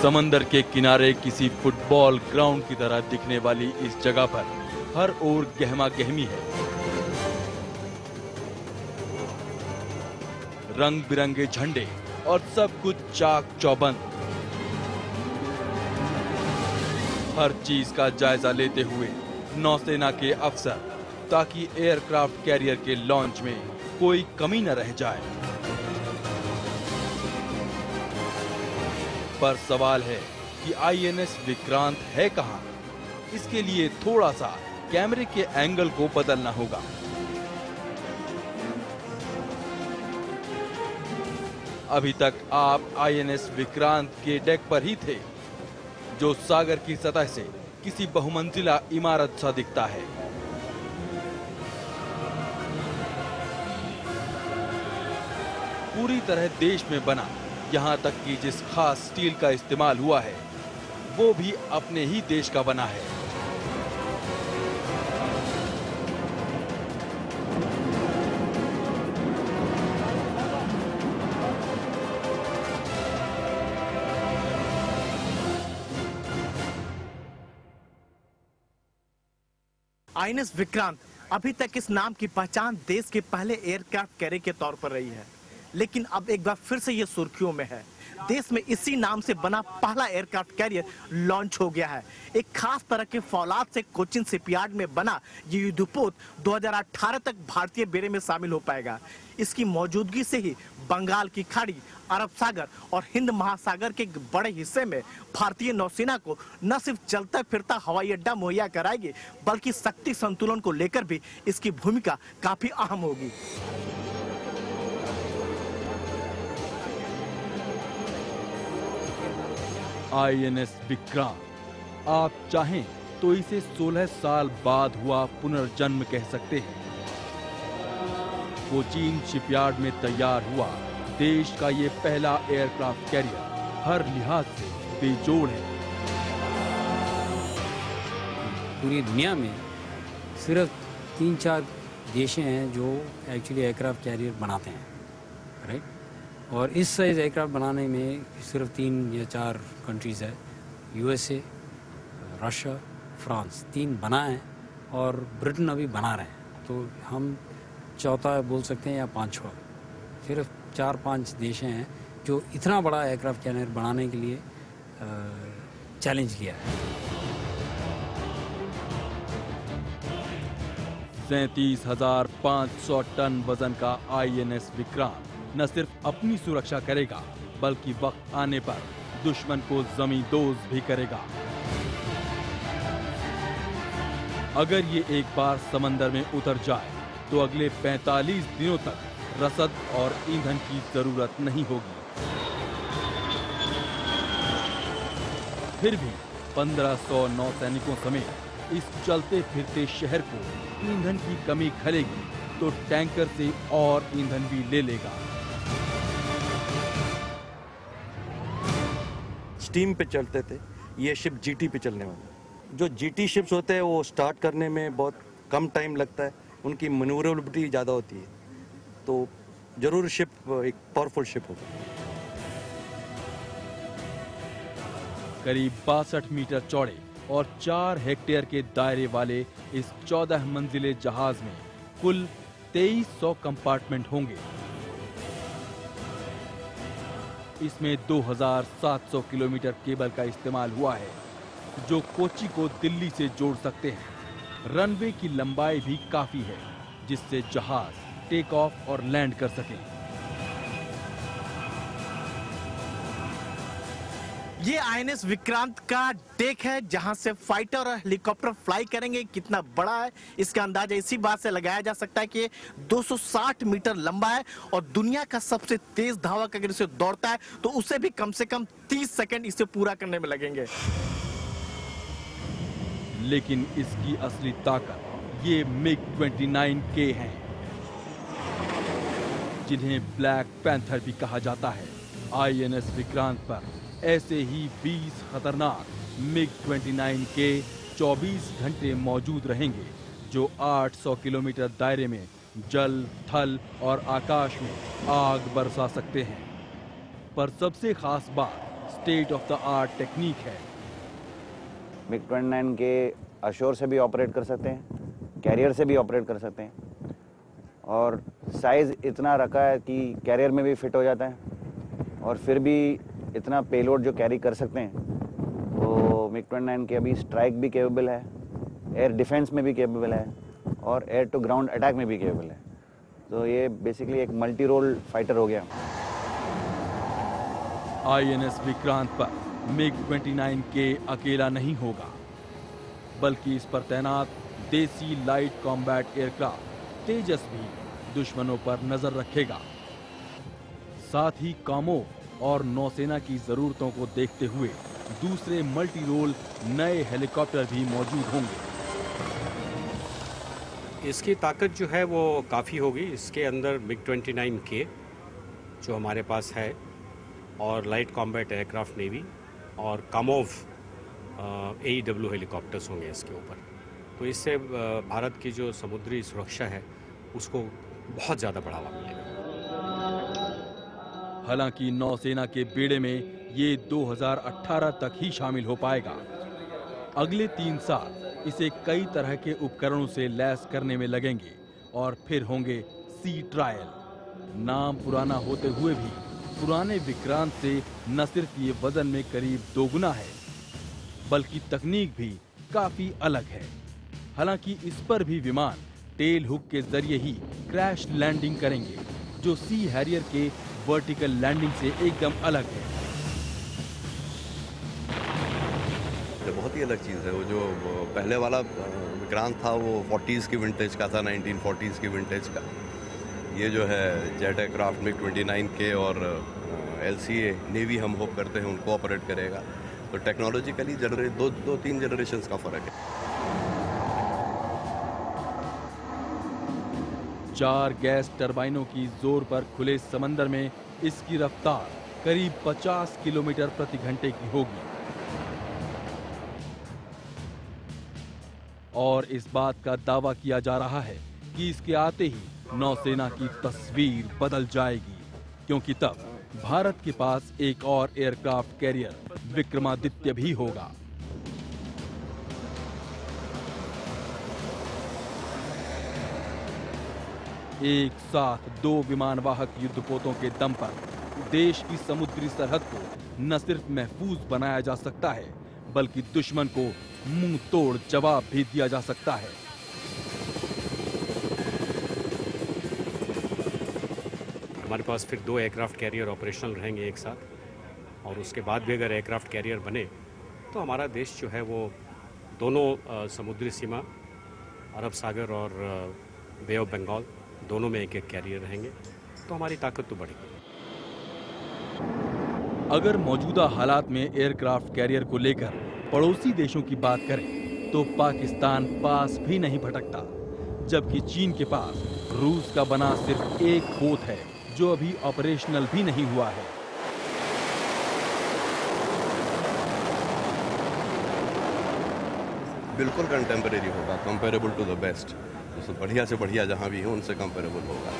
समंदर के किनारे किसी फुटबॉल ग्राउंड की तरह दिखने वाली इस जगह पर हर ओर गहमा गहमी है। रंग बिरंगे झंडे और सब कुछ चाक चौबंद। हर चीज का जायजा लेते हुए नौसेना के अफसर, ताकि एयरक्राफ्ट कैरियर के लॉन्च में कोई कमी न रह जाए। पर सवाल है कि आईएनएस विक्रांत है कहां? इसके लिए थोड़ा सा कैमरे के एंगल को बदलना होगा। अभी तक आप आईएनएस विक्रांत के डेक पर ही थे, जो सागर की सतह से किसी बहुमंजिला इमारत सा दिखता है। पूरी तरह देश में बना, यहां तक कि जिस खास स्टील का इस्तेमाल हुआ है वो भी अपने ही देश का बना है। आईएनएस विक्रांत अभी तक इस नाम की पहचान देश के पहले एयरक्राफ्ट कैरियर के तौर पर रही है, लेकिन अब एक बार फिर से ये सुर्खियों में है। देश में इसी नाम से बना पहला एयरक्राफ्ट कैरियर लॉन्च हो गया है। एक खास तरह के फौलाद से कोचिन शिपयार्ड में बना ये युद्धपोत 2018 तक भारतीय बेड़े में शामिल हो पाएगा। इसकी मौजूदगी से ही बंगाल की खाड़ी, अरब सागर और हिंद महासागर के बड़े हिस्से में भारतीय नौसेना को न सिर्फ चलता फिरता हवाई अड्डा मुहैया कराएगी, बल्कि शक्ति संतुलन को लेकर भी इसकी भूमिका काफी अहम होगी। आईएनएस विक्रांत, आप चाहें तो इसे 16 साल बाद हुआ पुनर्जन्म कह सकते हैं। कोचीन शिपयार्ड में तैयार हुआ देश का ये पहला एयरक्राफ्ट कैरियर हर लिहाज से बेजोड़ है। पूरी दुनिया में सिर्फ 3-4 देश हैं जो एक्चुअली एयरक्राफ्ट कैरियर बनाते हैं, राइट। और इस साइज एयरक्राफ्ट बनाने में सिर्फ 3 या 4 कंट्रीज़ है, यूएसए, रशिया, फ्रांस, 3 बनाए और ब्रिटेन अभी बना रहे हैं। तो हम चौथा बोल सकते हैं या 5वां। सिर्फ 4-5 देश हैं जो इतना बड़ा एयरक्राफ्ट कैरियर बनाने के लिए चैलेंज किया है। 37,500 टन वजन का आईएनएस विक्रांत न सिर्फ अपनी सुरक्षा करेगा, बल्कि वक्त आने पर दुश्मन को जमींदोज भी करेगा। अगर ये एक बार समंदर में उतर जाए तो अगले 45 दिनों तक रसद और ईंधन की जरूरत नहीं होगी। फिर भी 1500 नौसैनिकों समेत इस चलते फिरते शहर को ईंधन की कमी खलेगी तो टैंकर से और ईंधन भी ले लेगा। स्टीम पे चलते थे, ये शिप जीटी पे चलने वाले। जो जीटी शिप्स होते हैं वो स्टार्ट करने में बहुत कम टाइम लगता है, उनकी मैन्यूवरेबिलिटी ज़्यादा होती है, तो जरूर शिप एक पावरफुल शिप होगी। करीब 62 मीटर चौड़े और 4 हेक्टेयर के दायरे वाले इस 14 मंजिले जहाज में कुल 2300 कंपार्टमेंट होंगे। इसमें 2700 किलोमीटर केबल का इस्तेमाल हुआ है, जो कोच्चि को दिल्ली से जोड़ सकते हैं। रनवे की लंबाई भी काफी है, जिससे जहाज टेक ऑफ और लैंड कर सके। ये आईएनएस विक्रांत का डेक है, जहां से फाइटर और हेलीकॉप्टर फ्लाई करेंगे। कितना बड़ा है इसका अंदाजा इसी बात से लगाया जा सकता है कि 260 मीटर लंबा है और दुनिया का सबसे तेज धावक अगर इसे दौड़ता है तो उसे भी कम से कम 30 सेकंड इसे पूरा करने में लगेंगे। लेकिन इसकी असली ताकत ये MiG-29K हैं, जिन्हें ब्लैक पैंथर भी कहा जाता है। आईएनएस विक्रांत पर ऐसे ही 20 खतरनाक MiG-29K 24 घंटे मौजूद रहेंगे, जो 800 किलोमीटर दायरे में जल, थल और आकाश में आग बरसा सकते हैं। पर सबसे खास बात state of the art technique है। MiG-29 के अशोर से भी ऑपरेट कर सकते हैं, कैरियर से भी ऑपरेट कर सकते हैं, और साइज़ इतना रखा है कि कैरियर में भी फिट हो जाता है और फिर भी इतना पेलोड जो कैरी कर सकते हैं। तो MiG-29 के अभी स्ट्राइक भी केपेबल है, एयर डिफेंस में भी केपेबल है और एयर टू ग्राउंड अटैक में भी केपेबल है। तो ये बेसिकली एक मल्टी रोल फाइटर हो गया। INS विक्रांत पर MiG-29K अकेला नहीं होगा, बल्कि इस पर तैनात देसी लाइट कॉम्बैट एयरक्राफ्ट तेजस भी दुश्मनों पर नजर रखेगा। साथ ही कामो और नौसेना की जरूरतों को देखते हुए दूसरे मल्टी रोल नए हेलीकॉप्टर भी मौजूद होंगे। इसकी ताकत जो है वो काफ़ी होगी। इसके अंदर MiG-29K जो हमारे पास है और लाइट कॉम्बैट एयरक्राफ्ट नेवी और कामोव AEW हेलीकॉप्टर्स होंगे इसके ऊपर। तो इससे भारत की जो समुद्री सुरक्षा है उसको बहुत ज़्यादा बढ़ावा मिलेगा। हालांकि नौसेना के बेड़े में ये 2018 तक ही शामिल हो पाएगा। अगले 3 साल इसे कई तरह के उपकरणों से लैस करने में लगेंगे और फिर होंगे सी ट्रायल। नाम पुराना होते हुए भी पुराने विक्रांत से न सिर्फ ये वजन में करीब दोगुना है, बल्कि तकनीक भी काफी अलग है। हालांकि इस पर भी विमान टेल हुक के जरिए ही क्रैश लैंडिंग करेंगे, जो सी हैरियर के वर्टिकल लैंडिंग से एकदम अलग है। बहुत ही अलग चीज़ है। वो जो पहले वाला विक्रांत था वो 40s की विंटेज का था, 1940s की विंटेज का। ये जो है जेट एयरक्राफ्ट MiG-29K और LCA नेवी हम होप करते हैं उनको ऑपरेट करेगा। तो टेक्नोलॉजिकली दो तीन जनरेशंस का फ़र्क है। 4 गैस टरबाइनों की जोर पर खुले समंदर में इसकी रफ्तार करीब 50 किलोमीटर प्रति घंटे की होगी। और इस बात का दावा किया जा रहा है कि इसके आते ही नौसेना की तस्वीर बदल जाएगी, क्योंकि तब भारत के पास एक और एयरक्राफ्ट कैरियर विक्रमादित्य भी होगा। एक साथ 2 विमानवाहक युद्धपोतों के दम पर देश की समुद्री सरहद को न सिर्फ महफूज बनाया जा सकता है, बल्कि दुश्मन को मुंह तोड़ जवाब भी दिया जा सकता है। हमारे पास फिर 2 एयरक्राफ्ट कैरियर ऑपरेशनल रहेंगे एक साथ, और उसके बाद भी अगर एयरक्राफ्ट कैरियर बने तो हमारा देश जो है वो दोनों समुद्री सीमा, अरब सागर और बे ऑफ बंगाल, दोनों में एक कैरियर रहेंगे, तो हमारी ताकत तो बढ़ेगी। अगर मौजूदा हालात में एयरक्राफ्ट कैरियर को लेकर पड़ोसी देशों की बात करें तो पाकिस्तान पास भी नहीं भटकता, जबकि चीन के पास रूस का बना सिर्फ एक पोत है जो अभी ऑपरेशनल भी नहीं हुआ है। बिल्कुल कंटेम्परेरी होगा, कंपेरेबल टू द बेस्ट। तो बढ़िया से बढ़िया जहाँ भी है उनसे कंपेरेबल होगा।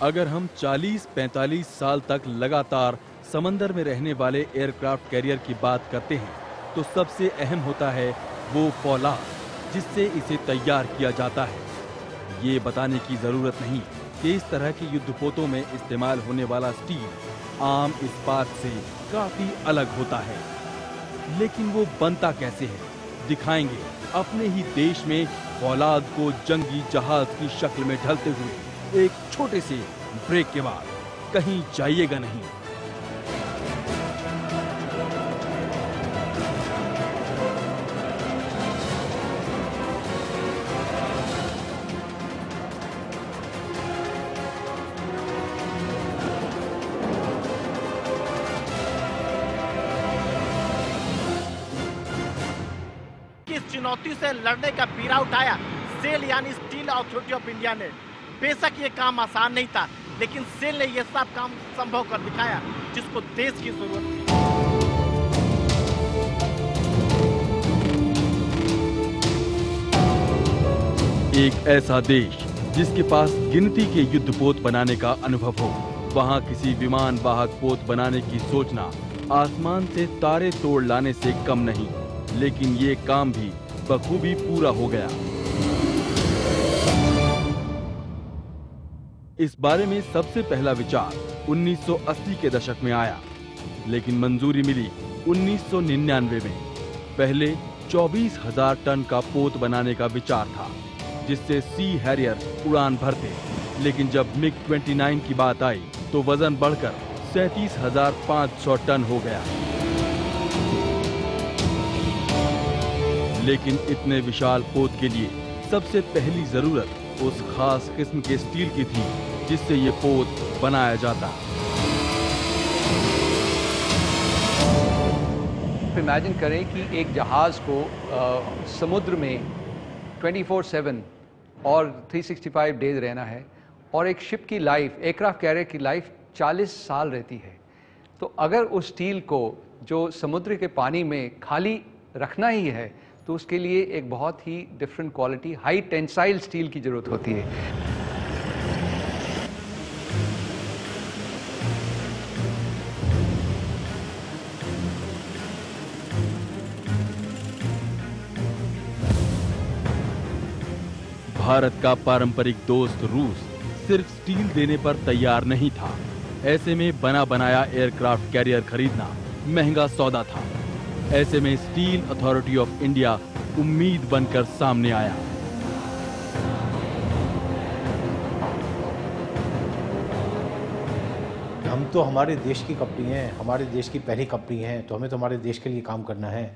अगर हम 40-45 साल तक लगातार समंदर में रहने वाले एयरक्राफ्ट कैरियर की बात करते हैं, तो सबसे अहम होता है वो फौलाद जिससे इसे तैयार किया जाता है। ये बताने की जरूरत नहीं कि इस तरह के युद्धपोतों में इस्तेमाल होने वाला स्टील आम इस्पात से काफी अलग होता है, लेकिन वो बनता कैसे है दिखाएंगे अपने ही देश में फौलाद को जंगी जहाज की शक्ल में ढलते हुए एक छोटे से ब्रेक के बाद। कहीं जाइएगा नहीं। इस चुनौती से लड़ने का बीड़ा उठाया सेल यानी स्टील अथॉरिटी ऑफ इंडिया ने। बेशक ये काम आसान नहीं था, लेकिन सेल ने यह सब काम संभव कर दिखाया। जिसको देश की जरूरत थी। एक ऐसा देश जिसके पास गिनती के युद्धपोत बनाने का अनुभव हो, वहां किसी विमान वाहक पोत बनाने की सोचना आसमान से तारे तोड़ लाने से कम नहीं, लेकिन ये काम भी बखूबी पूरा हो गया। इस बारे में सबसे पहला विचार 1980 के दशक में आया, लेकिन मंजूरी मिली 1999 में। पहले 24,000 टन का पोत बनाने का विचार था, जिससे सी हैरियर उड़ान भरते, लेकिन जब मिग 29 की बात आई तो वजन बढ़कर 37,500 टन हो गया। लेकिन इतने विशाल पोत के लिए सबसे पहली जरूरत उस खास किस्म के स्टील की थी जिससे ये पोत बनाया जाता। इमेजिन करें कि एक जहाज़ को समुद्र में 24/7 और 365 डेज रहना है, और एक शिप की लाइफ, एयरक्राफ्ट कैरियर की लाइफ 40 साल रहती है। तो अगर उस स्टील को जो समुद्र के पानी में खाली रखना ही है, तो उसके लिए एक बहुत ही different quality high tensile steel की ज़रूरत होती है। भारत का पारंपरिक दोस्त रूस सिर्फ स्टील देने पर तैयार नहीं था। ऐसे में बना बनाया एयरक्राफ्ट कैरियर खरीदना महंगा सौदा था। ऐसे में स्टील अथॉरिटी ऑफ इंडिया उम्मीद बनकर सामने आया। हम तो हमारे देश की कंपनी है, हमारे देश की पहली कंपनी है, तो हमें तो हमारे देश के लिए काम करना है।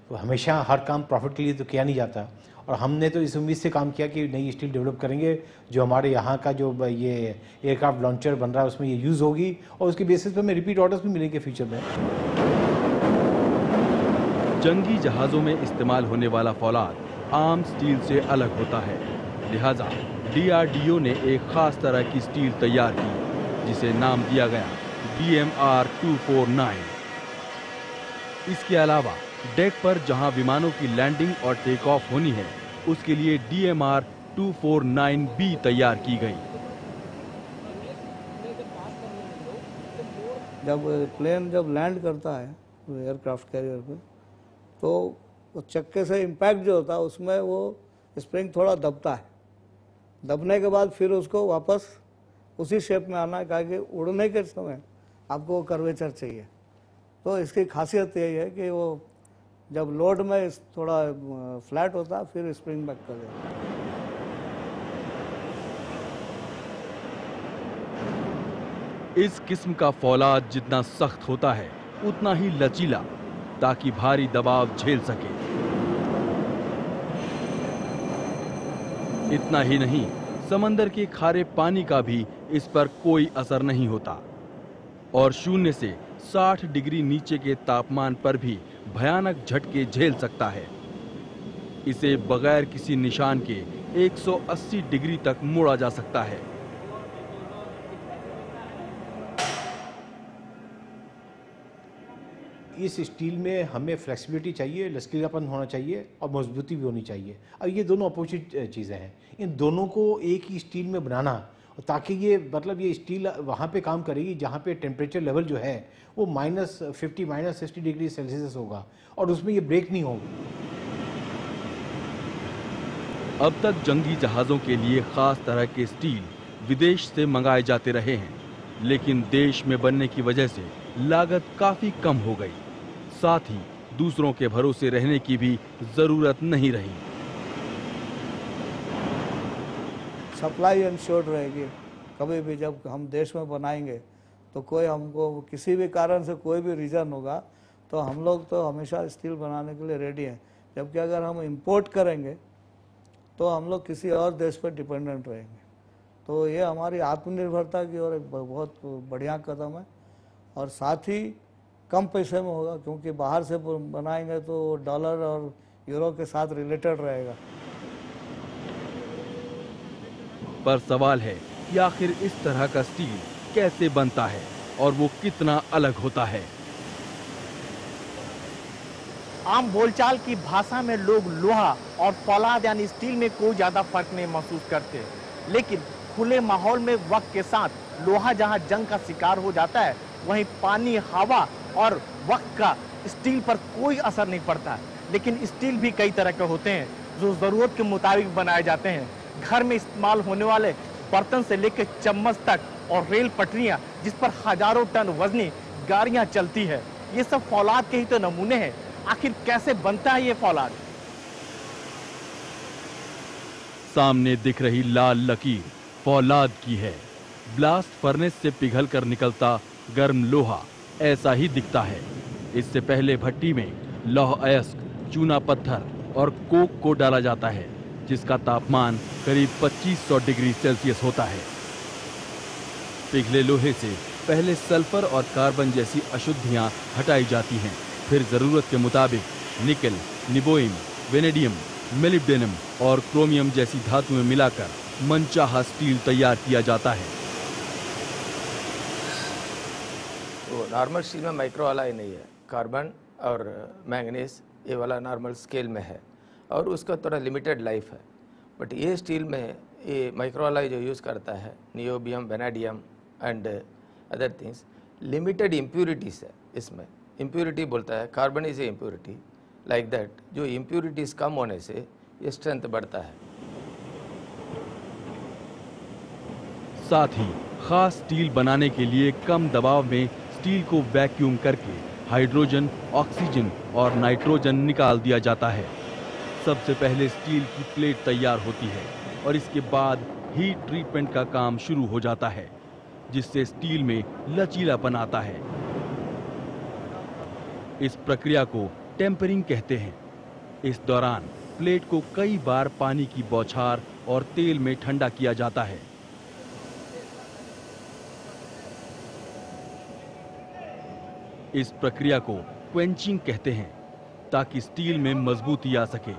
तो हमेशा हर काम प्रॉफिट के लिए तो किया नहीं जाता, और हमने तो इस उम्मीद से काम किया कि नई स्टील डेवलप करेंगे जो हमारे यहाँ का जो ये एयरक्राफ्ट लॉन्चर बन रहा है उसमें ये यूज़ होगी, और उसके बेसिस पे हमें रिपीट ऑर्डर्स भी मिलेंगे फ्यूचर में। जंगी जहाजों में इस्तेमाल होने वाला फौलाद आम स्टील से अलग होता है, लिहाजा DRDO ने एक खास तरह की स्टील तैयार की जिसे नाम दिया गया DMR 249। इसके अलावा डेक पर जहां विमानों की लैंडिंग और टेक ऑफ होनी है, उसके लिए DMR 249B तैयार की गई। जब प्लेन लैंड करता है एयरक्राफ्ट कैरियर पे, तो वो चक्के से इम्पैक्ट जो होता है उसमें वो स्प्रिंग थोड़ा दबता है। दबने के बाद फिर उसको वापस उसी शेप में आना है, कि उड़ने के समय आपको वो कर्वेचर चाहिए। तो इसकी खासियत यही है कि वो जब लोड में थोड़ा फ्लैट होता है फिर स्प्रिंग बैक कर देता है। इस किस्म का फौलाद जितना सख्त होता है उतना ही लचीला, ताकि भारी दबाव झेल सके। इतना ही नहीं, समंदर के खारे पानी का भी इस पर कोई असर नहीं होता, और 0 से 60 डिग्री नीचे के तापमान पर भी भयानक झटके झेल सकता है। इसे बगैर किसी निशान के 180 डिग्री तक मोड़ा जा सकता है। इस स्टील में हमें फ्लेक्सिबिलिटी चाहिए, लचकीलापन होना चाहिए और मजबूती भी होनी चाहिए। अब ये दोनों अपोजिट चीज़ें हैं, इन दोनों को एक ही स्टील में बनाना, ताकि ये मतलब ये स्टील वहाँ पे काम करेगी जहाँ पे टेम्परेचर लेवल जो है वो -50 -60 डिग्री सेल्सियस होगा, और उसमें ये ब्रेक नहीं होगी। अब तक जंगी जहाज़ों के लिए खास तरह के स्टील विदेश से मंगाए जाते रहे हैं, लेकिन देश में बनने की वजह से लागत काफ़ी कम हो गई। साथ ही दूसरों के भरोसे रहने की भी ज़रूरत नहीं रही। सप्लाई इंश्योर्ड रहेगी। कभी भी जब हम देश में बनाएंगे तो कोई हमको किसी भी कारण से कोई भी रीज़न होगा तो हम लोग तो हमेशा स्टील बनाने के लिए रेडी हैं। जबकि अगर हम इंपोर्ट करेंगे तो हम लोग किसी और देश पर डिपेंडेंट रहेंगे। तो ये हमारी आत्मनिर्भरता की ओर एक बहुत बढ़िया कदम है, और साथ ही कम पैसे में होगा, क्योंकि बाहर से बनाएंगे तो डॉलर और यूरो के साथ रिलेटेड रहेगा। पर सवाल है कि आखिर इस तरह का स्टील कैसे बनता है। और वो कितना अलग होता है। आम बोलचाल की भाषा में लोग लोहा और फौलाद यानी स्टील में कोई ज्यादा फर्क नहीं महसूस करते, लेकिन खुले माहौल में वक्त के साथ लोहा जहां जंग का शिकार हो जाता है, वहीं पानी, हवा और वक्त का स्टील पर कोई असर नहीं पड़ता। लेकिन स्टील भी कई तरह के होते हैं जो जरूरत के मुताबिक बनाए जाते हैं। घर में इस्तेमाल होने वाले बर्तन से लेकर चम्मच तक और रेल पटरियां जिस पर हजारों टन वजनी गाड़ियां चलती है, ये सब फौलाद के ही तो नमूने हैं। आखिर कैसे बनता है ये फौलाद? सामने दिख रही लाल लकीर फौलाद की है। ब्लास्ट फर्नेस से पिघलकर निकलता गर्म लोहा ऐसा ही दिखता है। इससे पहले भट्टी में लौह अयस्क, चूना पत्थर और कोक को डाला जाता है, जिसका तापमान करीब 2500 डिग्री सेल्सियस होता है। पिघले लोहे से पहले सल्फर और कार्बन जैसी अशुद्धियां हटाई जाती हैं, फिर जरूरत के मुताबिक निकेल, निबोइम, वेनेडियम, मेलिब्डेनम और क्रोमियम जैसी धातुएं मिलाकर मनचाहा स्टील तैयार किया जाता है। तो नॉर्मल स्टील में माइक्रो अलाय नहीं है, कार्बन और मैंगनीज ये वाला नॉर्मल स्केल में है और उसका थोड़ा लिमिटेड लाइफ है। बट ये स्टील में ये माइक्रो अलाय जो यूज़ करता है, niobium, vanadium and other things, limited impurities है इसमें। इम्प्यूरिटी बोलता है, carbon is a impurity, like that. जो इम्प्यूरिटीज़ कम होने से ये स्ट्रेंथ बढ़ता है। साथ ही खास स्टील बनाने के लिए कम दबाव में स्टील को वैक्यूम करके हाइड्रोजन, ऑक्सीजन और नाइट्रोजन निकाल दिया जाता है। सबसे पहले स्टील की प्लेट तैयार होती है और इसके बाद हीट ट्रीटमेंट का काम शुरू हो जाता है, जिससे स्टील में लचीलापन आता है। इस प्रक्रिया को टेम्परिंग कहते हैं। इस दौरान प्लेट को कई बार पानी की बौछार और तेल में ठंडा किया जाता है। इस प्रक्रिया को क्वेंचिंग कहते हैं, ताकि स्टील में मजबूती आ सके।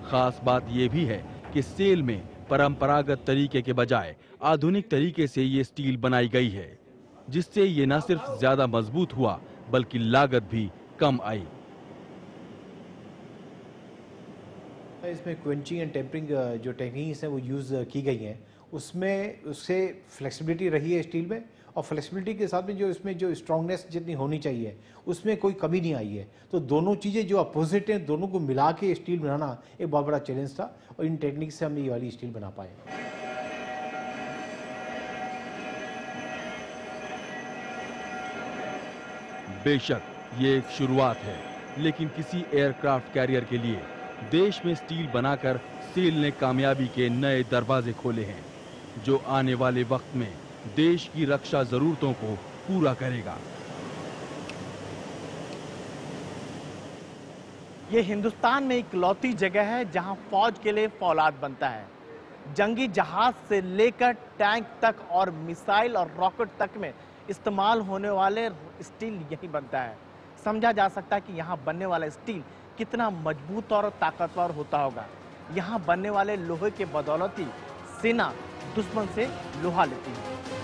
खास बात यह भी है कि सेल में परंपरागत तरीके के बजाय आधुनिक तरीके से ये स्टील बनाई गई है, जिससे ये न सिर्फ ज्यादा मजबूत हुआ बल्कि लागत भी कम आई। इसमें क्वेंचिंग एंड टेम्परिंग जो टेक्निक्स हैं वो यूज़ की गई हैं, उसमें उससे फ्लेक्सिबिलिटी रही है स्टील में, और फ्लेक्सिबिलिटी के साथ में जो इसमें जो स्ट्रांगनेस जितनी होनी चाहिए उसमें कोई कमी नहीं आई है। तो दोनों चीज़ें जो अपोजिट हैं, दोनों को मिला के स्टील बनाना एक बहुत बड़ा चैलेंज था, और इन टेक्निक से हम ये वाली स्टील बना पाए। बेशक ये एक शुरुआत है, लेकिन किसी एयरक्राफ्ट कैरियर के लिए देश में स्टील बनाकर सेल ने कामयाबी के नए दरवाजे खोले हैं, जो आने वाले वक्त में देश की रक्षा जरूरतों को पूरा करेगा। ये हिंदुस्तान में इकलौती जगह है जहां फौज के लिए फौलाद बनता है। जंगी जहाज से लेकर टैंक तक और मिसाइल और रॉकेट तक में इस्तेमाल होने वाले स्टील यही बनता है। समझा जा सकता है कि यहाँ बनने वाला स्टील कितना मजबूत और ताकतवर होता होगा। यहाँ बनने वाले लोहे के बदौलत ही सेना दुश्मन से लोहा लेती है।